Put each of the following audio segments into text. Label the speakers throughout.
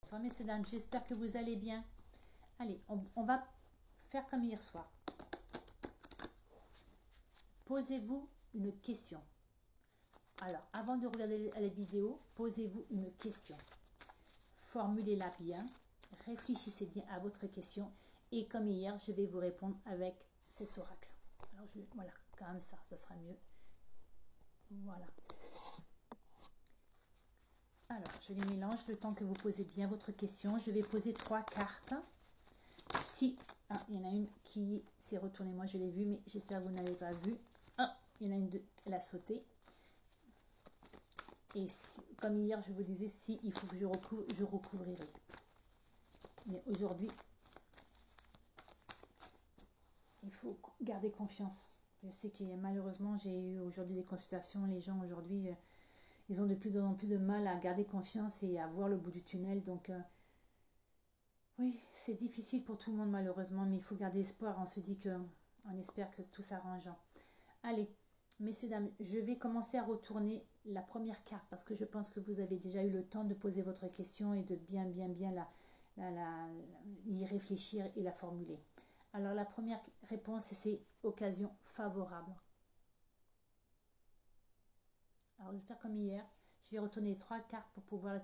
Speaker 1: Bonsoir messieurs, dames, j'espère que vous allez bien. Allez, on va faire comme hier soir. Posez-vous une question. Alors, avant de regarder la vidéo, posez-vous une question. Formulez-la bien, réfléchissez bien à votre question. Et comme hier, je vais vous répondre avec cet oracle. Alors, voilà, comme ça sera mieux. Voilà. Alors, je les mélange le temps que vous posez bien votre question. Je vais poser 3 cartes. Si, il y en a une qui s'est retournée, moi je l'ai vue, mais j'espère que vous n'avez pas vu. Il y en a une, elle a sauté. Et si, comme hier, je vous disais, si il faut que je recouvrirai. Mais aujourd'hui, il faut garder confiance. Je sais que malheureusement, j'ai eu aujourd'hui des consultations. Les gens aujourd'hui, ils ont de plus en plus de mal à garder confiance et à voir le bout du tunnel. Donc, oui, c'est difficile pour tout le monde malheureusement, mais il faut garder espoir. On espère que tout s'arrange. Allez, messieurs, dames, je vais commencer à retourner la première carte parce que je pense que vous avez déjà eu le temps de poser votre question et de bien y réfléchir et la formuler. Alors, la première réponse, c'est occasion favorable. Alors, je vais faire comme hier. Je vais retourner les 3 cartes pour pouvoir...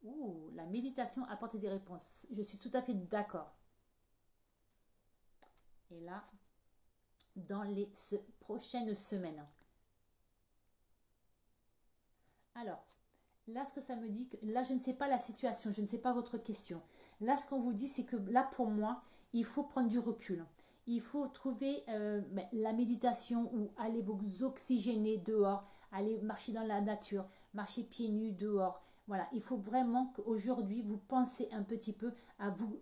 Speaker 1: la méditation apporte des réponses. Je suis tout à fait d'accord. Et là, dans les prochaines semaines. Alors, là, ce que ça me dit, là, je ne sais pas la situation, je ne sais pas votre question. Là, ce qu'on vous dit, c'est que là, pour moi, il faut prendre du recul. Il faut trouver la méditation ou aller vous oxygéner dehors, aller marcher dans la nature, marcher pieds nus dehors. Voilà, il faut vraiment qu'aujourd'hui, vous pensez un petit peu à vous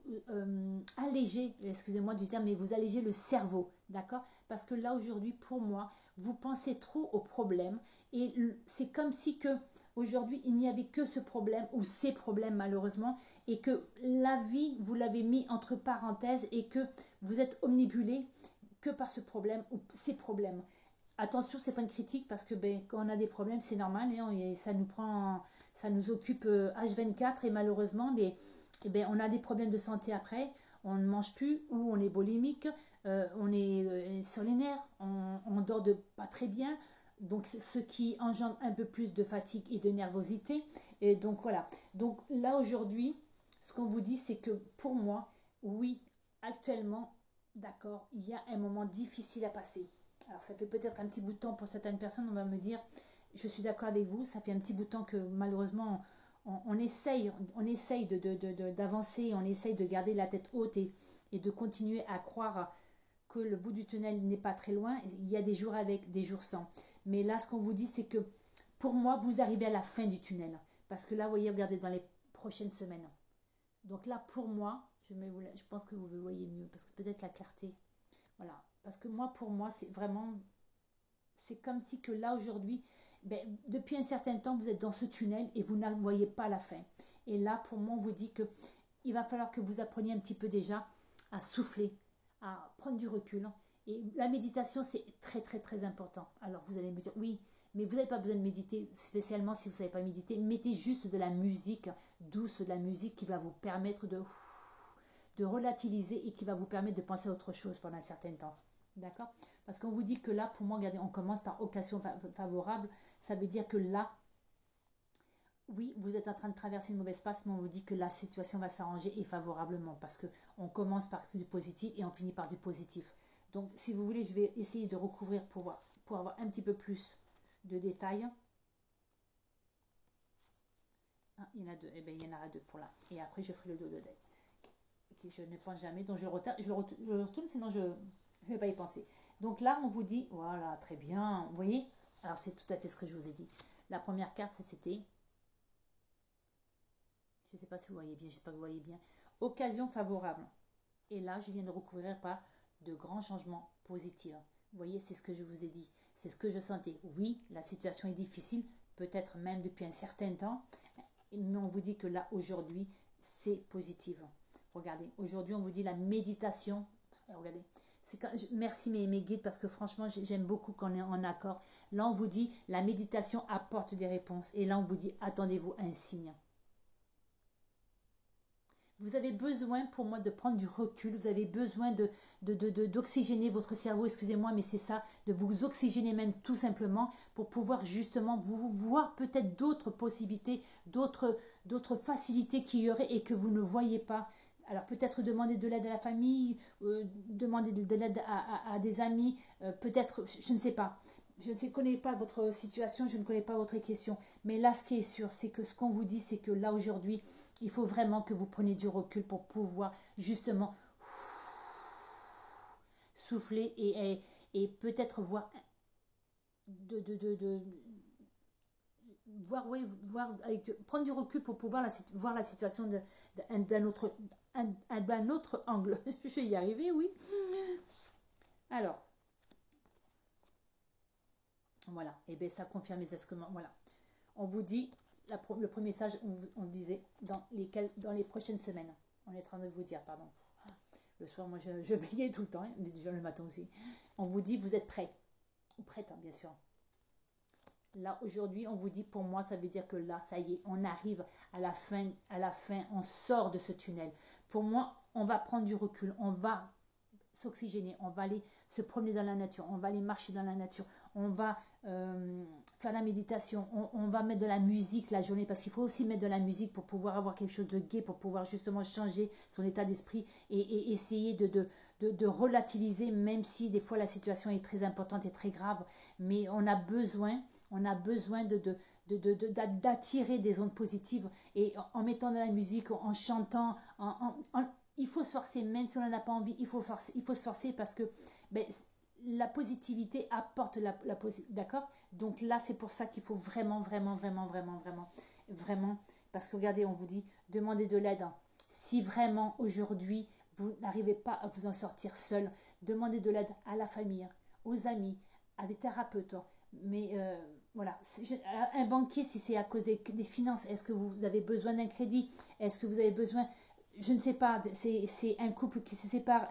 Speaker 1: alléger, excusez-moi du terme, mais vous alléger le cerveau, d'accord? Parce que là, aujourd'hui, pour moi, vous pensez trop aux problèmes et c'est comme si que aujourd'hui, il n'y avait que ce problème ou ces problèmes malheureusement et que la vie, vous l'avez mis entre parenthèses et que vous êtes omnibulé que par ce problème ou ces problèmes. Attention, c'est pas une critique parce que quand on a des problèmes, c'est normal et ça nous occupe H24 et malheureusement, on a des problèmes de santé après, on ne mange plus ou on est boulimique, on est sur les nerfs, on dort pas très bien. Donc, ce qui engendre un peu plus de fatigue et de nervosité. Et donc, voilà. Donc, là, aujourd'hui, ce qu'on vous dit, c'est que pour moi, oui, actuellement, d'accord, il y a un moment difficile à passer. Alors, ça fait peut-être un petit bout de temps pour certaines personnes, on va me dire, je suis d'accord avec vous, ça fait un petit bout de temps que malheureusement, on essaye d'avancer, on essaye de garder la tête haute et de continuer à croire que le bout du tunnel n'est pas très loin. Il y a des jours avec, des jours sans. Mais là, ce qu'on vous dit, c'est que pour moi, vous arrivez à la fin du tunnel. Parce que là, vous voyez, regardez dans les prochaines semaines. Donc là, pour moi, je pense que vous voyez mieux. Parce que peut-être la clarté. Voilà. Parce que moi, pour moi, c'est vraiment... C'est comme si que là, aujourd'hui, depuis un certain temps, vous êtes dans ce tunnel et vous ne voyez pas la fin. Et là, pour moi, on vous dit que il va falloir que vous appreniez un petit peu déjà à souffler, à prendre du recul. Et la méditation, c'est très, très, très important. Alors, vous allez me dire, oui, mais vous n'avez pas besoin de méditer, spécialement si vous ne savez pas méditer. Mettez juste de la musique douce, de la musique qui va vous permettre de relativiser et qui va vous permettre de penser à autre chose pendant un certain temps. D'accord? Parce qu'on vous dit que là, pour moi, regardez, on commence par occasion favorable. Ça veut dire que là, oui, vous êtes en train de traverser une mauvaise passe, mais on vous dit que la situation va s'arranger et favorablement parce qu'on commence par du positif et on finit par du positif. Donc, si vous voulez, je vais essayer de recouvrir pour avoir un petit peu plus de détails. Il y en a 2, il y en aura 2 pour là. Et après, je ferai le dos de deck. Je ne pense jamais, donc je retourne, sinon je ne vais pas y penser. Donc là, on vous dit, voilà, très bien, vous voyez. Alors, c'est tout à fait ce que je vous ai dit. La première carte, c'était... Je ne sais pas si vous voyez bien, j'espère que vous voyez bien. Occasion favorable. Et là, je viens de recouvrir par de grands changements positifs. Vous voyez, c'est ce que je vous ai dit. C'est ce que je sentais. Oui, la situation est difficile, peut-être même depuis un certain temps. Mais on vous dit que là, aujourd'hui, c'est positif. Regardez, aujourd'hui, on vous dit la méditation. Regardez, merci mes guides parce que franchement, j'aime beaucoup qu'on est en accord. Là, on vous dit la méditation apporte des réponses. Et là, on vous dit attendez-vous un signe. Vous avez besoin pour moi de prendre du recul, vous avez besoin d'oxygéner votre cerveau, excusez-moi, mais c'est ça, de vous oxygéner même tout simplement pour pouvoir justement vous voir peut-être d'autres possibilités, d'autres facilités qu'il y aurait et que vous ne voyez pas. Alors peut-être demander de l'aide à la famille, demander de l'aide à des amis, peut-être, je ne sais pas. Je ne connais pas votre situation, je ne connais pas votre question. Mais là, ce qui est sûr, c'est que ce qu'on vous dit, c'est que là, aujourd'hui, il faut vraiment que vous preniez du recul pour pouvoir justement souffler et peut-être voir, voir, oui, prendre du recul pour pouvoir voir la situation d'un autre angle. Je vais y arriver, oui. Alors, voilà, et bien ça confirme les excréments. Voilà, on vous dit, le premier message, on disait dans les prochaines semaines. On est en train de vous dire, pardon. Le soir, moi, je bégayais tout le temps, mais déjà le matin aussi. On vous dit, vous êtes prêts. Ou prête, hein, bien sûr. Là, aujourd'hui, on vous dit, pour moi, ça veut dire que là, ça y est, on arrive à la fin, on sort de ce tunnel. Pour moi, on va prendre du recul, on va s'oxygéner, on va aller se promener dans la nature, on va aller marcher dans la nature, on va faire la méditation, on va mettre de la musique la journée, parce qu'il faut aussi mettre de la musique pour pouvoir avoir quelque chose de gai, pour pouvoir justement changer son état d'esprit et essayer de relativiser, même si des fois la situation est très importante et très grave, mais on a besoin d'attirer des ondes positives, et en mettant de la musique, en chantant, il faut se forcer, même si on n'en a pas envie, il faut se forcer parce que ben, la positivité apporte la positivité, d'accord? Donc là, c'est pour ça qu'il faut vraiment, parce que regardez, on vous dit, demandez de l'aide. Si vraiment, aujourd'hui, vous n'arrivez pas à vous en sortir seul, demandez de l'aide à la famille, aux amis, à des thérapeutes, mais voilà, un banquier, si c'est à cause des finances, est-ce que vous avez besoin d'un crédit? Est-ce que vous avez besoin, je ne sais pas, c'est un couple qui se sépare,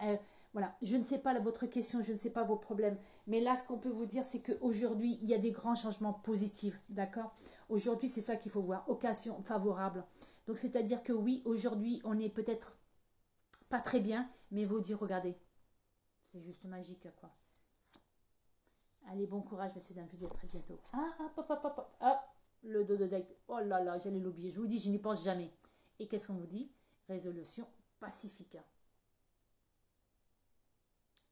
Speaker 1: voilà, je ne sais pas votre question, je ne sais pas vos problèmes, mais là, ce qu'on peut vous dire, c'est qu'aujourd'hui, il y a des grands changements positifs, d'accord? Aujourd'hui, c'est ça qu'il faut voir, occasion favorable. Donc, c'est-à-dire que oui, aujourd'hui, on n'est peut-être pas très bien, mais vous dire, regardez, c'est juste magique, quoi. Allez, bon courage, messieurs, dames, je vous dis à très bientôt. Le dos de deck. Oh là là, j'allais l'oublier. Je vous dis, je n'y pense jamais. Et qu'est-ce qu'on vous dit? Résolution pacifique.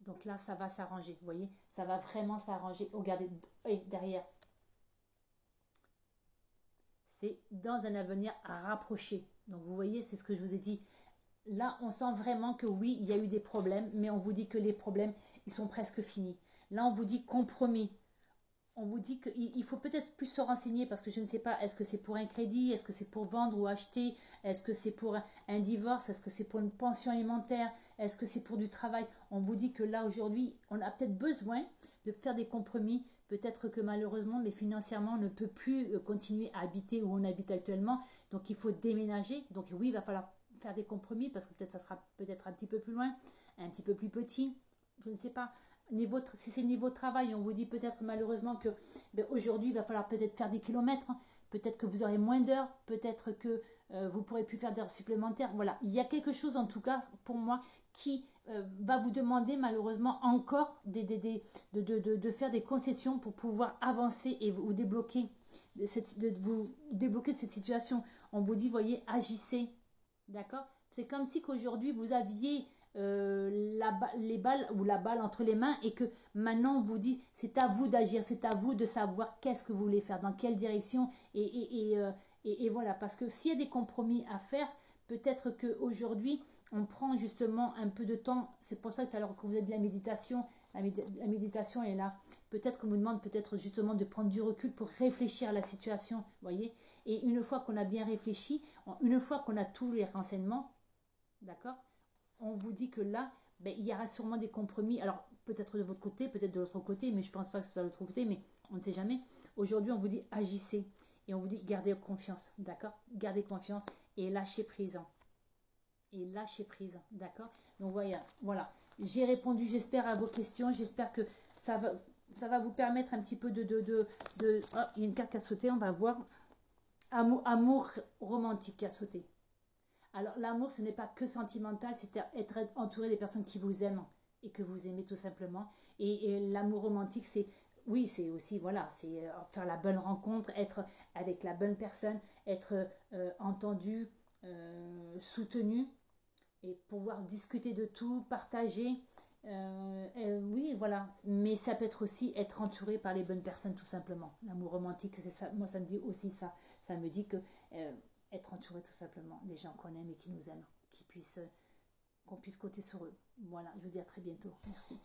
Speaker 1: Donc là, ça va s'arranger, vous voyez? Ça va vraiment s'arranger. Regardez, derrière. C'est dans un avenir rapproché. Donc vous voyez, c'est ce que je vous ai dit. Là, on sent vraiment que oui, il y a eu des problèmes, mais on vous dit que les problèmes, ils sont presque finis. Là, on vous dit compromis. On vous dit qu'il faut peut-être plus se renseigner parce que je ne sais pas, est-ce que c'est pour un crédit, est-ce que c'est pour vendre ou acheter, est-ce que c'est pour un divorce, est-ce que c'est pour une pension alimentaire, est-ce que c'est pour du travail? On vous dit que là aujourd'hui, on a peut-être besoin de faire des compromis, peut-être que malheureusement, mais financièrement, on ne peut plus continuer à habiter où on habite actuellement, donc il faut déménager, donc oui, il va falloir faire des compromis parce que peut-être ça sera peut-être un petit peu plus loin, un petit peu plus petit, je ne sais pas. Si c'est niveau travail, on vous dit peut-être malheureusement que aujourd'hui, il va falloir peut-être faire des kilomètres, peut-être que vous aurez moins d'heures, peut-être que vous ne pourrez plus faire d'heures supplémentaires. Voilà, il y a quelque chose en tout cas pour moi qui va vous demander malheureusement encore de faire des concessions pour pouvoir avancer et vous débloquer cette situation. On vous dit, voyez, agissez, d'accord? C'est comme si qu'aujourd'hui vous aviez les balles ou la balle entre les mains et que maintenant on vous dit c'est à vous d'agir, c'est à vous de savoir qu'est-ce que vous voulez faire, dans quelle direction et voilà, parce que s'il y a des compromis à faire, peut-être qu'aujourd'hui on prend justement un peu de temps, c'est pour ça que tout à l'heure que vous avez de la méditation, la méditation est là, peut-être qu'on vous demande peut-être justement de prendre du recul pour réfléchir à la situation, voyez, et une fois qu'on a bien réfléchi, une fois qu'on a tous les renseignements, d'accord, on vous dit que là, il y aura sûrement des compromis. Alors, peut-être de votre côté, peut-être de l'autre côté, mais je ne pense pas que ce soit de l'autre côté, mais on ne sait jamais. Aujourd'hui, on vous dit agissez et on vous dit gardez confiance, d'accord? Gardez confiance et lâchez prise. Et lâchez prise, d'accord? Donc, voilà. J'ai répondu, j'espère, à vos questions. J'espère que ça va vous permettre un petit peu Oh, il y a une carte qui a sauté, on va voir. Amour romantique qui a sauté. Alors l'amour, ce n'est pas que sentimental, c'est être entouré des personnes qui vous aiment et que vous aimez tout simplement. Et l'amour romantique, c'est, oui, c'est aussi, voilà, c'est faire la bonne rencontre, être avec la bonne personne, être entendu, soutenu et pouvoir discuter de tout, partager. Oui, voilà. Mais ça peut être aussi être entouré par les bonnes personnes, tout simplement. L'amour romantique, c'est ça. Moi, ça me dit aussi ça. Ça me dit que être entouré, tout simplement, des gens qu'on aime et qui nous aiment, qu'on puisse compter sur eux. Voilà, je vous dis à très bientôt. Merci.